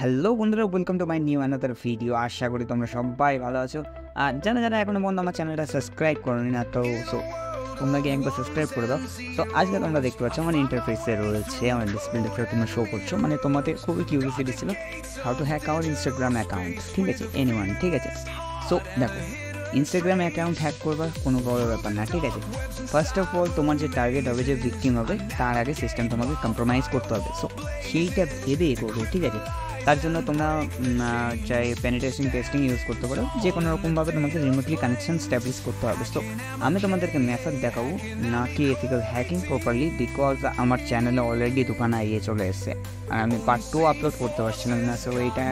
Hello বন্ধুরা, welcome to my new another video. আশা করি তোমরা সবাই ভালো আছো। আর যারা এখনো পর্যন্ত আমার চ্যানেলটা সাবস্ক্রাইব করোনি না, তো তোমরা কি একবার সাবস্ক্রাইব করে দাও। তো আজকে তোমরা দেখতে পাচ্ছ আমার ইন্টারফেসে রয়েছে, আমার ডিসপ্লেতে তোমরা শো করছো, মানে তোমাদের খুবই কিউরিয়াসিটি ছিল how to hack our Instagram account. ঠিক আছে, এনিওয়ান, ঠিক আছে। সো দেখো, ইনস্টাগ্রাম অ্যাকাউন্ট হ্যাক করবার কোনো বড় ব্যাপার না, ঠিক আছে। ফার্স্ট অফ অল তোমার যে টার্গেট হবে, যে ভিকটিম হবে, তার আগে সিস্টেম তোমাকে কম্প্রোমাইজ করতে হবে। সো সেইটা ভেবে করবে, ঠিক আছে। তার জন্য তোমরা চাই পেনিট্রেশন টেস্টিং ইউজ করতে পারো, যে কোনো রকমভাবে তোমাকে রিমোটলি কানেকশন স্ট্যাবলিশ করতে হবে। সো আমি তোমাদেরকে মেথড দেখাবো, না কি এথিক্যাল হ্যাকিং প্রপারলি, বিকজ আমার চ্যানেলে অলরেডি দোকান আইয়ে চলে এসছে আর আমি পার্ট 2 আপলোড করতে পারছিলাম না। সো এইটা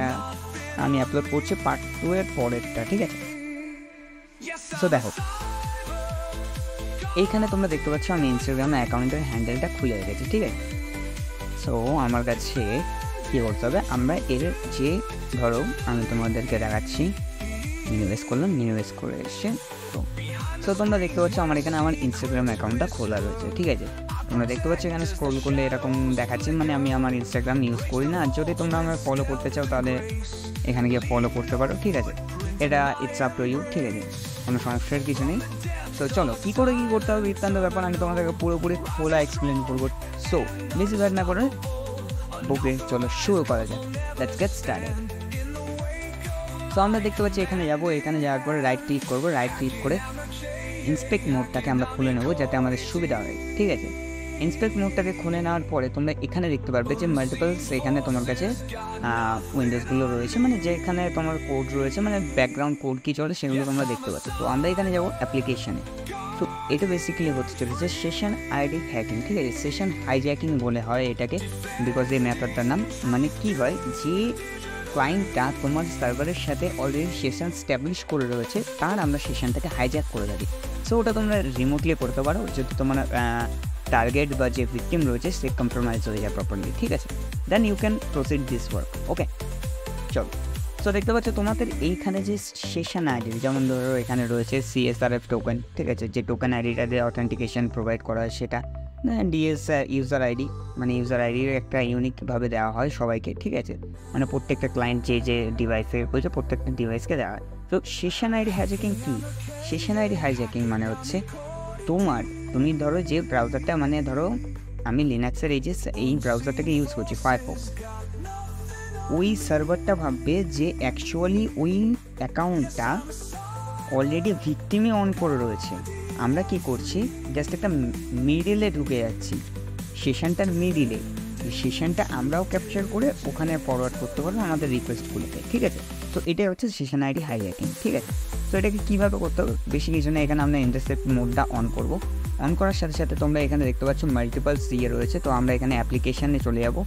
আমি আপলোড করছি পার্ট 2 এর পরেরটা, ঠিক আছে। সো দেখো, এইখানে তোমরা দেখতে পাচ্ছ আমি ইনস্টাগ্রাম অ্যাকাউন্টের হ্যান্ডেলটা খুলে রেখেছি, ঠিক আছে। সো আমার কাছে কী করতে হবে, আমরা এর যে ধরো আমি তোমাদেরকে দেখাচ্ছি, মিনিমাইজ করলাম, মিনিমাইজ করে এসে তো তোমরা দেখতে পাচ্ছ আমার এখানে আমার ইনস্টাগ্রাম অ্যাকাউন্টটা খোলা রয়েছে, ঠিক আছে। তোমরা দেখতে পাচ্ছ এখানে স্ক্রল করলে এরকম দেখাচ্ছে, মানে আমি আমার ইনস্টাগ্রাম ইউজ করি না। আর যদি তোমরা আমার ফলো করতে চাও তাহলে এখানে গিয়ে ফলো করতে পারো, ঠিক আছে। এটা ইটস আপ টু ইউ, ঠিক আছে, কোনো সমস্যার কিছু নেই। তো চলো কী করতে হবে ইত্যান্ত ব্যাপার আমি তোমাদেরকে পুরোপুরি খোলা এক্সপ্লেন করবো। সো বেশি ব্যাড না করে বুকে চলো শুরু করা যায়, লেটস গেট স্টার্টেড। সো আমরা দেখতে পাচ্ছি এখানে যাবো, এখানে যাওয়ার পরে রাইট ক্লিক করবো, রাইট ক্লিক করে ইন্সপেক্ট মোডটাকে আমরা খুলে নেবো যাতে আমাদের সুবিধা হয়, ঠিক আছে। ইন্সপেক্ট মোডটাকে খুলে নেওয়ার পরে তোমরা এখানে দেখতে পারবে যে মাল্টিপলস এখানে তোমার কাছে উইন্ডোজগুলো রয়েছে, মানে যেখানে তোমার কোড রয়েছে, মানে ব্যাকগ্রাউন্ড কোড কী চলে সেগুলো তোমরা দেখতে পাচ্ছ। তো আমরা এখানে যাবো অ্যাপ্লিকেশানে। তো এটা বেসিক্যালি হতে চলেছে সেশন আইডি হ্যাকিং, ঠিক আছে। সেশন হাইজ্যাকিং বলে হয় এটাকে, বিকজ এই মেথডটার নাম, মানে কি হয়, যে ক্লায়েন্টটা তোমার সার্ভারের সাথে অলরেডি সেশন স্ট্যাবলিশ করে রয়েছে, তার আমরা সেশনটাকে হাইজ্যাক করে থাকি। সো ওটা তোমরা রিমোটলি করতে পারো যদি তোমার টার্গেট বা যে ভিকটিম রয়েছে সে কম্প্রোমাইজ হয়ে যায় প্রপারলি, ঠিক আছে। Then you can proceed this work, okay. চলো, সো দেখতে পাচ্ছ তোমাদের এইখানে যে সেশন আইডি, যেমন ধরো এখানে রয়েছে CSRF টোকেন, ঠিক আছে, যে টোকেন আইডিটা দিয়ে অথেন্টিকেশন প্রোভাইড করা হয় সেটা, DS ইউজার আইডি, মানে ইউজার আইডির একটা ইউনিকভাবে দেওয়া হয় সবাইকে, ঠিক আছে, মানে প্রত্যেকটা ক্লায়েন্ট যে ডিভাইসে রয়েছে প্রত্যেকটা ডিভাইসকে দেওয়া হয়। তো সেশন আইডি হাইজ্যাকিং কী? সেশন আইডি হাইজ্যাকিং মানে হচ্ছে তুমি ধরো যে ব্রাউজারটা, মানে ধরো আমি লিনাক্সের এই ব্রাউজারটাকে ইউজ করছি, ফায়ারফক্স, ওই সার্ভারটা ভাববে যে অ্যাকচুয়ালি ওই অ্যাকাউন্টটা অলরেডি ভিকটিমে অন করে রয়েছে। আমরা কি করছি, জাস্ট একটা মিডিলে ঢুকে যাচ্ছি, সেশনটার মিডিলে, সেশনটা আমরাও ক্যাপচার করে ওখানে ফরওয়ার্ড করতে পারবো আমাদের রিকোয়েস্টগুলোতে, ঠিক আছে। তো এটাই হচ্ছে সেশন আইডি হাইজ্যাকিং, ঠিক আছে। তো এটাকে কীভাবে করতে হবে, বেশি কিছু না, এখানে আমরা ইন্টারসেপ্ট মোডটা অন করব। অন করার সাথে সাথে তোমরা এখানে দেখতে পাচ্ছ মাল্টিপল সিএ রয়েছে, তো আমরা এখানে অ্যাপ্লিকেশানে চলে যাবো।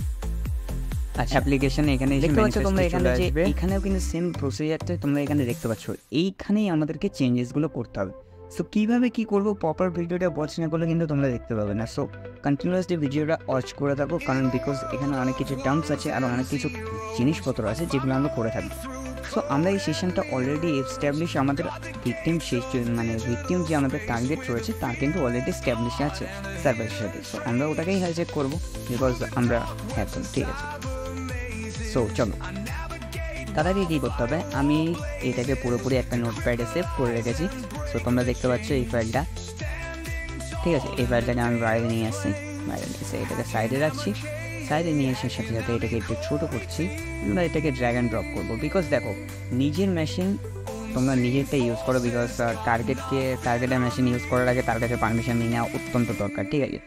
আচ্ছা, অ্যাপ্লিকেশানে এখানে দেখতে পাচ্ছ তোমরা এখানে যে এখানেও কিন্তু সেম প্রসিজারটা তোমরা এখানে দেখতে পাচ্ছ, এইখানেই আমাদেরকে চেঞ্জেসগুলো করতে হবে। সো কীভাবে কী করবো, প্রপার ভিডিওটা ওয়াচ না করলে কিন্তু তোমরা দেখতে পাবে না। সো কন্টিনিউয়াসলি ভিডিওটা ওয়াচ করে থাকো, কারণ বিকজ এখানে অনেক কিছু টার্মস আছে আর অনেক কিছু জিনিসপত্র আছে যেগুলো আমরা করে থাকি। সো আমরা এই সেশনটা অলরেডি এস্টাবলিশ, আমাদের ভিকটিম মানে ভিকটিম যে আমাদের টার্গেট রয়েছে তা কিন্তু অলরেডি এস্টাবলিশ আছে সার্ভারের সাথে। সো আমরা ওটাকেই হাইজ্যাক করবো, বিকজ আমরা হ্যাক করব, ঠিক আছে। সো চলো, তাড়াতাড়ি কী করতে হবে, আমি এটাকে পুরোপুরি একটা নোটপ্যাডে সেভ করে রেখেছি। সো তোমরা দেখতে পাচ্ছ এই ফাইলটা, ঠিক আছে। এই ফাইলটাকে আমি বাইরে নিয়ে আসছি, এটাকে সাইডে রাখছি, সাইডে নিয়ে আসার সাথে সাথে এটাকে একটু ছোটো করছি, আমরা এটাকে ড্র্যাগ অ্যান্ড ড্রপ করবো। বিকজ দেখো, নিজের মেশিন তোমরা নিজেরটা ইউজ করো, বিকজ টার্গেটের মেশিন ইউজ করার আগে তার কাছে পারমিশন নিয়ে নেওয়া অত্যন্ত দরকার, ঠিক আছে।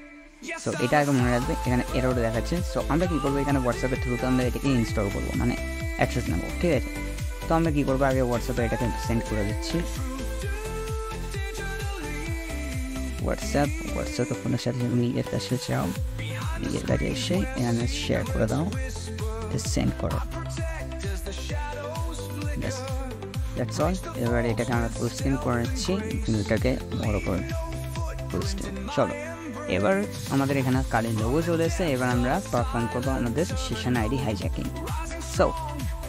সো এটা আগে মনে রাখবে, এখানে এরর দেখাচ্ছে। সো আমরা কী করবো, এখানে হোয়াটসঅ্যাপের থ্রুতে আমরা এটাকে ইনস্টল করবো, মানে অ্যাক্সেস নেবো, ঠিক আছে। তো আমরা কী করবো, আগে হোয়াটসঅ্যাপে এটাকে সেন্ড করে দিচ্ছি। হোয়াটসঅ্যাপে ফোনের সাথে নিজের কাছে চাও, নিজের কাছে এসে এখানে শেয়ার করে দাও, সেন্ড করো, দ্যাটস অল। এবার এটাকে আমরা ফুল স্ক্রিন করে নিচ্ছি, এটাকে বড় করে ফুল স্ক্রিন। চলো, এবার আমাদের এখানে কালের লোগো চলে এসেছে, এবার আমরা পারফর্ম করবো আমাদের সেশন আইডি হাইজ্যাকিং। সো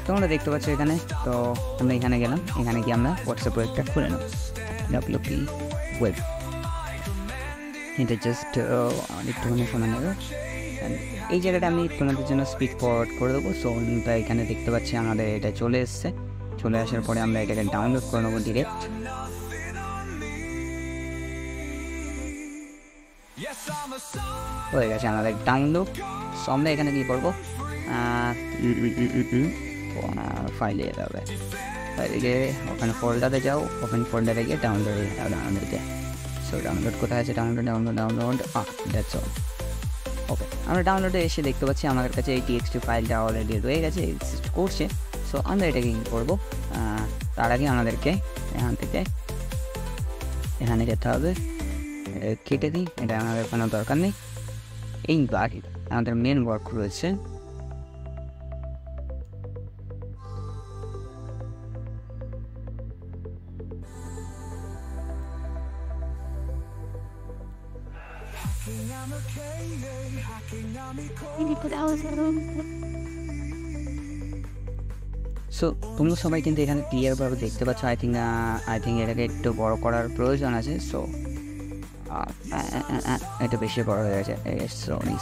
তোমরা দেখতে পাচ্ছ এখানে, তো আমরা এখানে গেলাম, এখানে গিয়ে আমরা হোয়াটসঅ্যাপ ওয়েবটা খুলে নেব, WP ওয়েব। এটা জাস্ট একটুখানি সময় নেবে, এই জায়গাটা আমি তোমাদের জন্য স্পিড ফরওয়ার্ড করে দেবো। সো তাই এখানে দেখতে পাচ্ছি আমাদের এটা চলে এসছে। চলে আসার পরে আমরা এটাকে ডাউনলোড করে নেবো ডিরেক্ট। হয়ে গেছে আমাদের ডাউনলোড। সো আমরা এখানে কী করবো, ফাইলে যেতে হবে। ফাইলে গিয়ে ওখানে ফোল্ডারে যাও, ওপেন ফোল্ডারে গিয়ে ডাউনলোডে যাও। ডাউনলোডে সো ডাউনলোড কোথায় আছে, ডাউনলোড দ্যাটস অল। ওকে, আমরা ডাউনলোডে এসে দেখতে পাচ্ছি আমাদের কাছে এই TXT ফাইলটা অলরেডি রয়ে গেছে, এক্সিস্ট করছে। সো আমরা এটাকে কী করবো, তার আগে আমাদেরকে এখান থেকে এখানে যেতে হবে, কেটে দিই, এটা আমাদের কোনো দরকার নেই। এইবার আমাদের মেন ওয়ার্ক রয়েছে, সো তোমরা সবাই কিন্তু এখানে ক্লিয়ারভাবে দেখতে পাচ্ছ। আই থিঙ্ক এটাকে একটু বড় করার প্রয়োজন আছে। সো এটা বেশি বড় হয়ে গেছে,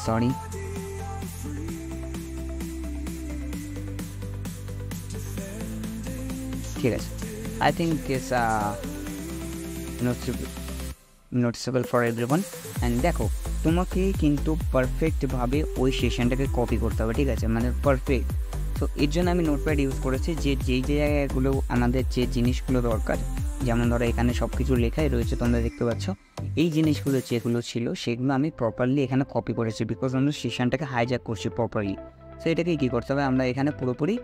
সরি। ঠিক আছে, I think it's noticeable for everyone. And দেখো, তোমাকে কিন্তু পারফেক্টভাবে ওই সেশনটাকে কপি করতে হবে, ঠিক আছে, মানে পারফেক্ট। তো এর জন্য আমি নোটপ্যাড ইউজ করেছি, যে যেই জায়গাগুলো আমাদের যে জিনিসগুলো দরকার, যেমন ধরো এখানে সব কিছু লেখাই রয়েছে, তোমরা দেখতে পাচ্ছ। এই জিনিসগুলো যেগুলো ছিল সেগুলো আমি প্রপারলি এখানে কপি করেছি, বিকজ আমরা সেশনটাকে হাইজ্যাক করছি প্রপারলি। সো এটাকে কী করতে হবে, আমরা এখানে পুরোপুরি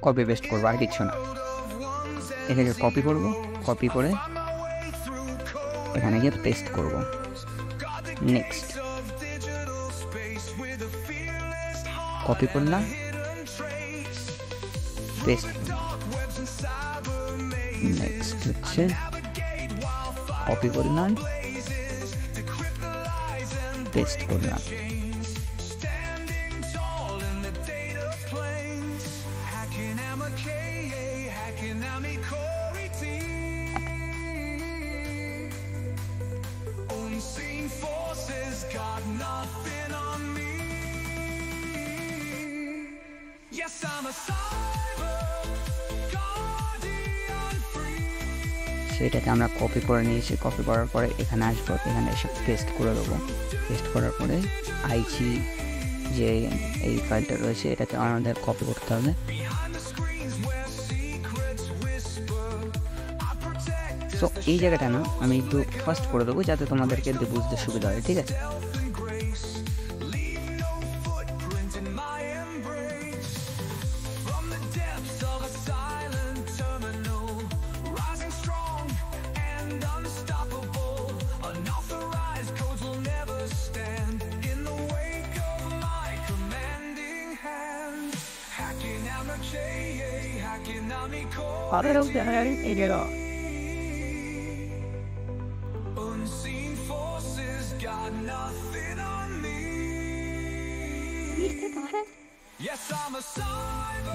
কপি পেস্ট করবো, আর কিছু না। এখানে কপি করব, কপি করে এখানে গিয়ে পেস্ট করব। নেক্সট কপি করলাম, পেস্ট। নেক্সট হচ্ছে কপি করলাম, পেস্ট করলাম। সেটাকে আমরা কপি করে নিয়েছি। কপি করার পরে এখানে আসবো, এখানে এসে পেস্ট করে দেবো। পেস্ট করার পরে আইজি যে এই ফাইলটা রয়েছে এটাকে আমাদের কপি করতে হবে। সো এই জায়গাটা না আমি একটু ফার্স্ট করে দেবো, যাতে তোমাদেরকে বুঝতে সুবিধা হয়, ঠিক আছে।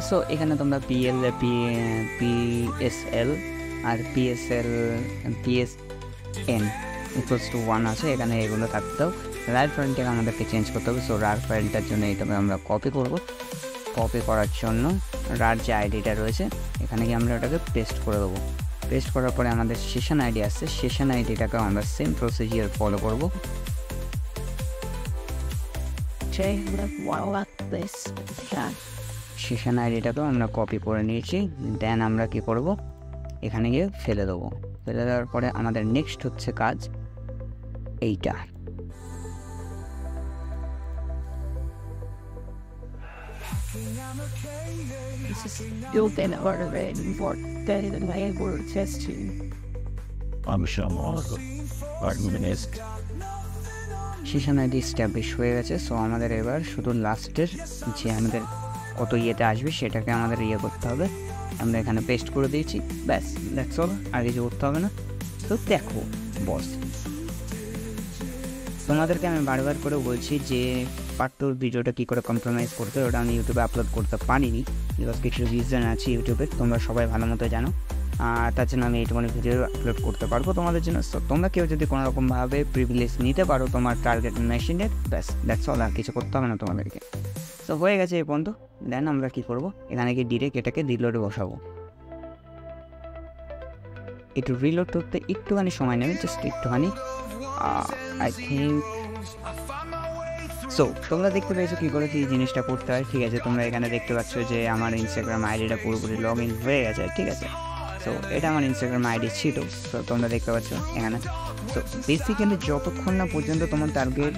সো এখানে তোমরা PSL আর PSN ইকুয়ালস টু 1 আছে, এখানে এগুলো থাকতে দাও। রার ফাইলটাকে আমাদেরকে চেঞ্জ করতে হবে। সো রার ফাইলটার জন্য এটাকে আমরা কপি করব। কপি করার জন্য রার যে আইডিটা রয়েছে এখানে গিয়ে আমরা ওটাকে পেস্ট করে দেবো। পেস্ট করার পরে আমাদের সেশন আইডি আসছে, সেশন আইডিটাকে আমরা সেম প্রসিজিওর ফলো করব। সেশন আইডিটাকেও আমরা কপি করে নিয়েছি। দেন আমরা কি করব, এখানে গিয়ে ফেলে দেবো। ফেলে দেওয়ার পরে আমাদের নেক্সট হচ্ছে কাজ এইটা। This is still then very important that in the word testing. I'm sure organized. Session ID establish হয়ে গেছে। সো আমাদের এবার শুধু লাস্টের যে আমাদের কত ইয়েতে আসবে সেটাকে আমাদের ইয়ে করতে হবে। আমরা এখানে পেস্ট করে দিয়েছি, ব্যাস দ্যাটস অল, আর কিছু করতে হবে না। তো দেখো বস, তোমাদেরকে আমি বারবার করে বলছি যে পার্ট 2 ভিডিওটা কী করে কম্প্রোমাইজ করতে, ওটা আমি ইউটিউবে আপলোড করতে পারিনি, বিকজ কিছু রিজন আছে ইউটিউবে, তোমরা সবাই ভালো মতো জানো। তার জন্য আমি এইটুকুনি ভিডিও আপলোড করতে পারবো তোমাদের জন্য। সো তোমরা কেউ যদি কোনো রকমভাবে প্রিভিলেজ নিতে পারো তোমার টার্গেট মেশিনের, ব্যাস দ্যাটস অল, আর কিছু করতে হবে না তোমাদেরকে। সো হয়ে গেছে এই পর্যন্ত। দেন আমরা কী করবো, এখানে গিয়ে ডিরেক্ট এটাকে রিলোডে বসাবো। একটু রিলোড করতে একটুখানি সময় নেবে, জাস্ট একটুখানি, আই থিঙ্ক। সো তোমরা দেখতে পেয়েছো কী করে কী জিনিসটা করতে হয়, ঠিক আছে। তোমরা এখানে দেখতে পাচ্ছ যে আমার ইনস্টাগ্রাম আইডিটা পুরোপুরি লগ ইন হয়ে গেছে, ঠিক আছে। সো এটা আমার ইনস্টাগ্রাম আইডি ছিল, তো তোমরা দেখতে পাচ্ছ এখানে। তো বেসিক্যালি যতক্ষণ না পর্যন্ত তোমার টার্গেট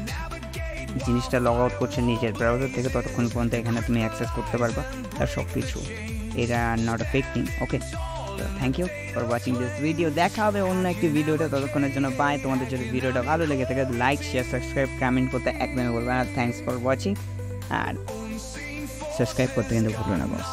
জিনিসটা লগ আউট করছে নিজের ব্রাউজার থেকে, ততক্ষণ পর্যন্ত এখানে তুমি অ্যাক্সেস করতে পারবা আর সব কিছু। এটা not a fake thing, okay. তো thank you for watching this video. দেখা হবে অন্য একটি ভিডিওতে, ততক্ষণের জন্য বাই। তোমাদের যদি ভিডিওটা ভালো লেগে থাকে লাইক, শেয়ার, সাবস্ক্রাইব, কমেন্ট করতে একদমই বলবে না। থ্যাংকস ফর ওয়াচিং, আর সাবস্ক্রাইব করতে কিন্তু ভুলো না বস।